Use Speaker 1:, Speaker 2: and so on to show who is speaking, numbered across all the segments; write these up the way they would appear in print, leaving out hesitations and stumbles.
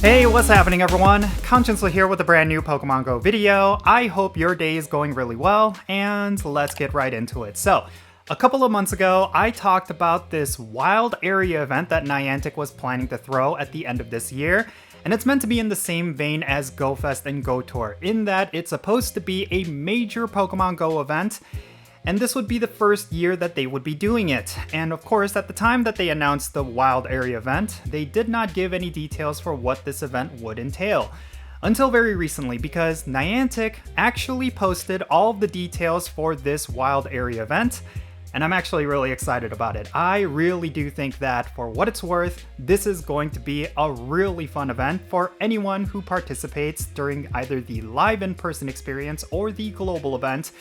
Speaker 1: Hey, what's happening everyone? Jinsula here with a brand new Pokemon Go video. I hope your day is going really well, and let's get right into it. So, a couple of months ago, I talked about this wild area event that Niantic was planning to throw at the end of this year, and it's meant to be in the same vein as Go Fest and Go Tour, in that it's supposed to be a major Pokemon Go event, and this would be the first year that they would be doing it. And of course, at the time that they announced the Wild Area event, they did not give any details for what this event would entail. Until very recently, because Niantic actually posted all of the details for this Wild Area event, and I'm actually really excited about it. I really do think that, for what it's worth, this is going to be a really fun event for anyone who participates during either the live in-person experience or the global event.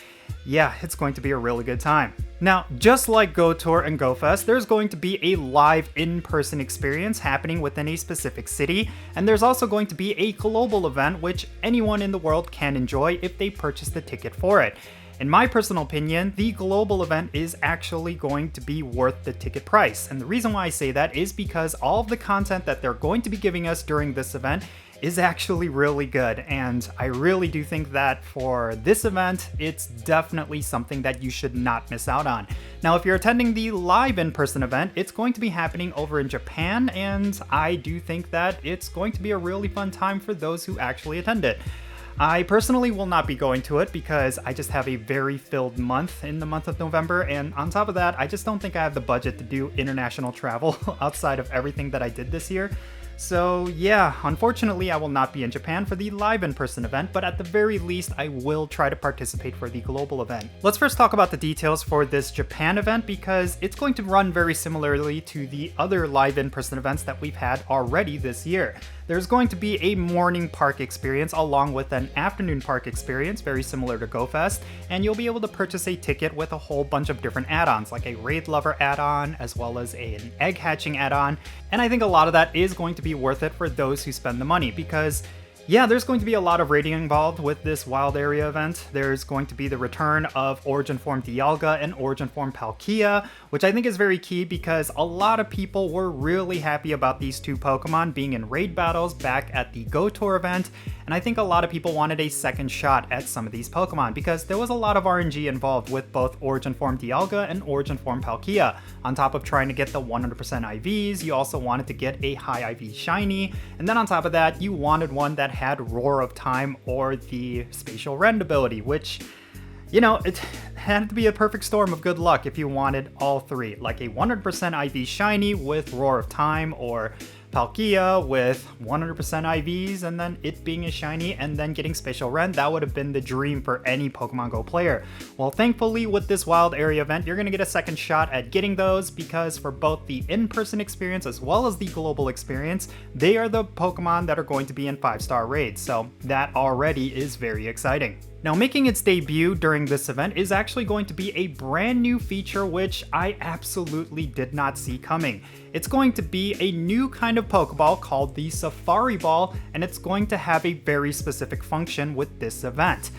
Speaker 1: Yeah, it's going to be a really good time. Now, just like Go Tour and Go Fest, there's going to be a live in-person experience happening within a specific city, and there's also going to be a global event which anyone in the world can enjoy if they purchase the ticket for it. In my personal opinion, the global event is actually going to be worth the ticket price. And the reason why I say that is because all of the content that they're going to be giving us during this event is actually really good. And I really do think that for this event, it's definitely something that you should not miss out on. Now, if you're attending the live in-person event, it's going to be happening over in Japan, and I do think that it's going to be a really fun time for those who actually attend it. I personally will not be going to it because I just have a very filled month in the month of November, and on top of that, I just don't think I have the budget to do international travel outside of everything that I did this year. So yeah, unfortunately I will not be in Japan for the live in-person event, but at the very least I will try to participate for the global event. Let's first talk about the details for this Japan event, because it's going to run very similarly to the other live in-person events that we've had already this year. There's going to be a morning park experience along with an afternoon park experience, very similar to Go Fest, and you'll be able to purchase a ticket with a whole bunch of different add-ons, like a Raid Lover add-on, as well as an Egg Hatching add-on, and I think a lot of that is going to be worth it for those who spend the money, because yeah, there's going to be a lot of raiding involved with this Wild Area event. There's going to be the return of Origin Form Dialga and Origin Form Palkia, which I think is very key because a lot of people were really happy about these two Pokemon being in raid battles back at the Go Tour event, and I think a lot of people wanted a second shot at some of these Pokemon because there was a lot of RNG involved with both Origin Form Dialga and Origin Form Palkia. On top of trying to get the 100% IVs, you also wanted to get a high IV shiny, and then on top of that, you wanted one that had Roar of Time or the Spatial Rend ability, which, you know, it had to be a perfect storm of good luck if you wanted all three, like a 100% IV shiny with Roar of Time, or Palkia with 100% IVs and then it being a shiny and then getting Spatial Rend. That would have been the dream for any Pokemon Go player. Well, thankfully with this Wild Area event, you're going to get a second shot at getting those, because for both the in-person experience as well as the global experience, they are the Pokemon that are going to be in 5-star raids, so that already is very exciting. Now, making its debut during this event is actually going to be a brand new feature which I absolutely did not see coming. It's going to be a new kind of Pokeball called the Safari Ball, and it's going to have a very specific function with this event.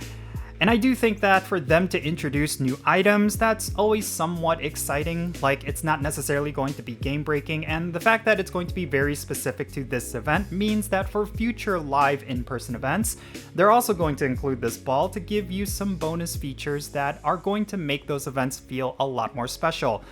Speaker 1: And I do think that for them to introduce new items, that's always somewhat exciting. Like, it's not necessarily going to be game breaking, and the fact that it's going to be very specific to this event means that for future live in-person events, they're also going to include this ball to give you some bonus features that are going to make those events feel a lot more special.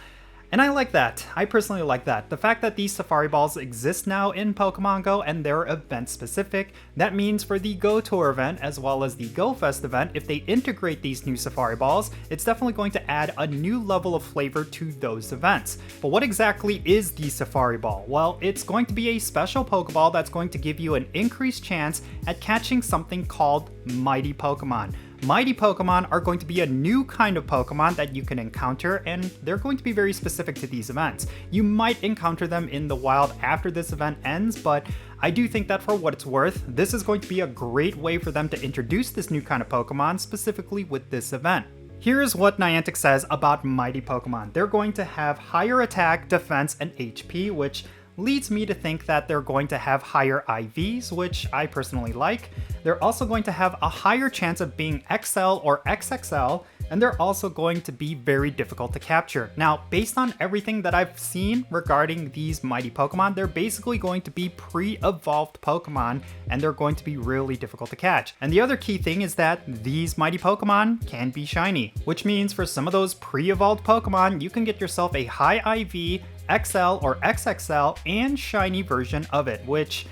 Speaker 1: And I like that. I personally like that. The fact that these Safari Balls exist now in Pokemon Go and they're event specific, that means for the Go Tour event as well as the Go Fest event, if they integrate these new Safari Balls, it's definitely going to add a new level of flavor to those events. But what exactly is the Safari Ball? Well, it's going to be a special Pokeball that's going to give you an increased chance at catching something called Mighty Pokemon. Mighty Pokemon are going to be a new kind of Pokemon that you can encounter, and they're going to be very specific to these events. You might encounter them in the wild after this event ends, but I do think that for what it's worth, this is going to be a great way for them to introduce this new kind of Pokemon specifically with this event. Here's what Niantic says about Mighty Pokemon. They're going to have higher attack, defense, and HP, which leads me to think that they're going to have higher IVs, which I personally like. They're also going to have a higher chance of being XL or XXL, and they're also going to be very difficult to capture. Now, based on everything that I've seen regarding these mighty Pokemon, they're basically going to be pre-evolved Pokemon, and they're going to be really difficult to catch. And the other key thing is that these mighty Pokemon can be shiny, which means for some of those pre-evolved Pokemon, you can get yourself a high IV, XL or XXL, and shiny version of it, which,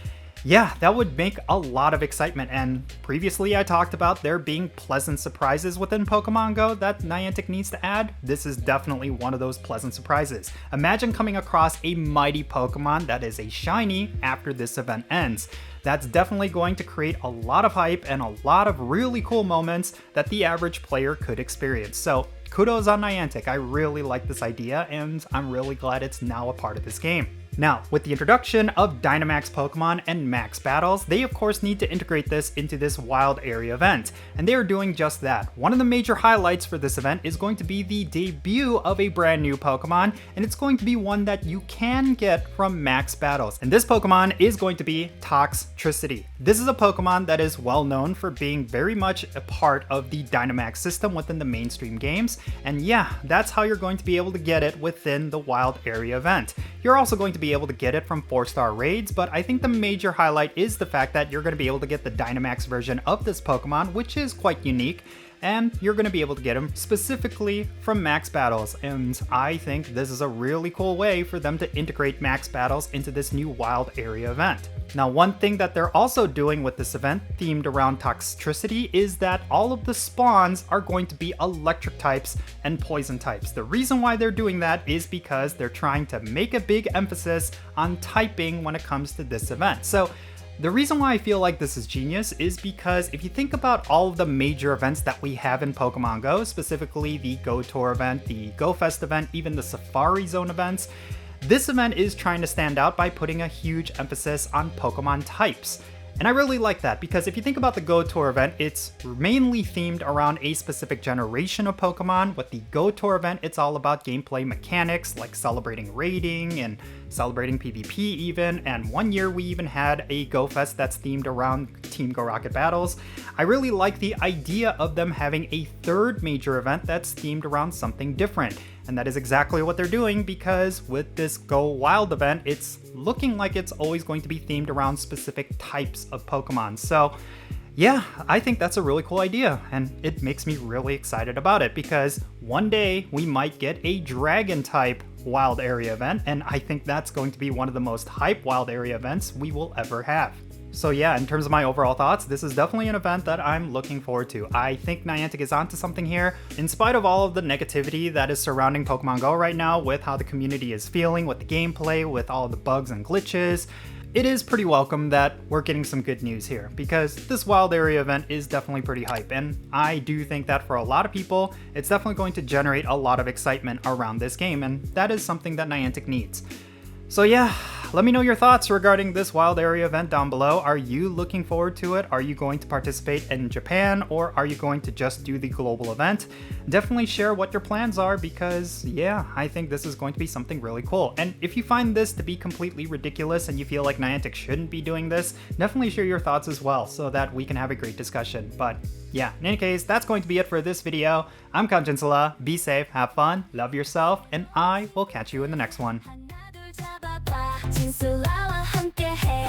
Speaker 1: yeah, that would make a lot of excitement. And previously I talked about there being pleasant surprises within Pokemon Go that Niantic needs to add. This is definitely one of those pleasant surprises. Imagine coming across a mighty Pokemon that is a shiny after this event ends. That's definitely going to create a lot of hype and a lot of really cool moments that the average player could experience. So kudos on Niantic. I really like this idea, and I'm really glad it's now a part of this game. Now, with the introduction of Dynamax Pokemon and Max Battles, they of course need to integrate this into this wild area event, and they are doing just that. One of the major highlights for this event is going to be the debut of a brand new Pokemon, and it's going to be one that you can get from Max Battles. And this Pokemon is going to be Toxtricity. This is a Pokemon that is well known for being very much a part of the Dynamax system within the mainstream games, and yeah, that's how you're going to be able to get it within the wild area event. You're also going to be able to get it from 4-star raids, but I think the major highlight is the fact that you're going to be able to get the Dynamax version of this Pokemon, which is quite unique, and you're going to be able to get him specifically from Max Battles. And I think this is a really cool way for them to integrate Max Battles into this new wild area event. Now, one thing that they're also doing with this event themed around Toxtricity is that all of the spawns are going to be electric types and poison types. The reason why they're doing that is because they're trying to make a big emphasis on typing when it comes to this event. So the reason why I feel like this is genius is because if you think about all of the major events that we have in Pokemon Go, specifically the Go Tour event, the Go Fest event, even the Safari Zone events, this event is trying to stand out by putting a huge emphasis on Pokemon types. And I really like that because if you think about the Go Tour event, it's mainly themed around a specific generation of Pokemon. With the Go Tour event, it's all about gameplay mechanics like celebrating raiding and celebrating PvP even, and one year we even had a Go Fest that's themed around Team Go Rocket battles. I really like the idea of them having a third major event that's themed around something different. And that is exactly what they're doing, because with this Go Wild event, it's looking like it's always going to be themed around specific types of Pokemon. So yeah, I think that's a really cool idea, and it makes me really excited about it because one day we might get a dragon type wild area event, and I think that's going to be one of the most hype wild area events we will ever have. So yeah, in terms of my overall thoughts, this is definitely an event that I'm looking forward to. I think Niantic is onto something here. In spite of all of the negativity that is surrounding Pokemon Go right now, with how the community is feeling, with the gameplay, with all the bugs and glitches, it is pretty welcome that we're getting some good news here, because this wild area event is definitely pretty hype, and I do think that for a lot of people, it's definitely going to generate a lot of excitement around this game, and that is something that Niantic needs. So yeah, let me know your thoughts regarding this wild area event down below. Are you looking forward to it? Are you going to participate in Japan, or are you going to just do the global event? Definitely share what your plans are, because yeah, I think this is going to be something really cool. And if you find this to be completely ridiculous and you feel like Niantic shouldn't be doing this, definitely share your thoughts as well so that we can have a great discussion. But yeah, in any case, that's going to be it for this video. I'm Jinsula. Be safe, have fun, love yourself, and I will catch you in the next one.
Speaker 2: 진솔아와 함께해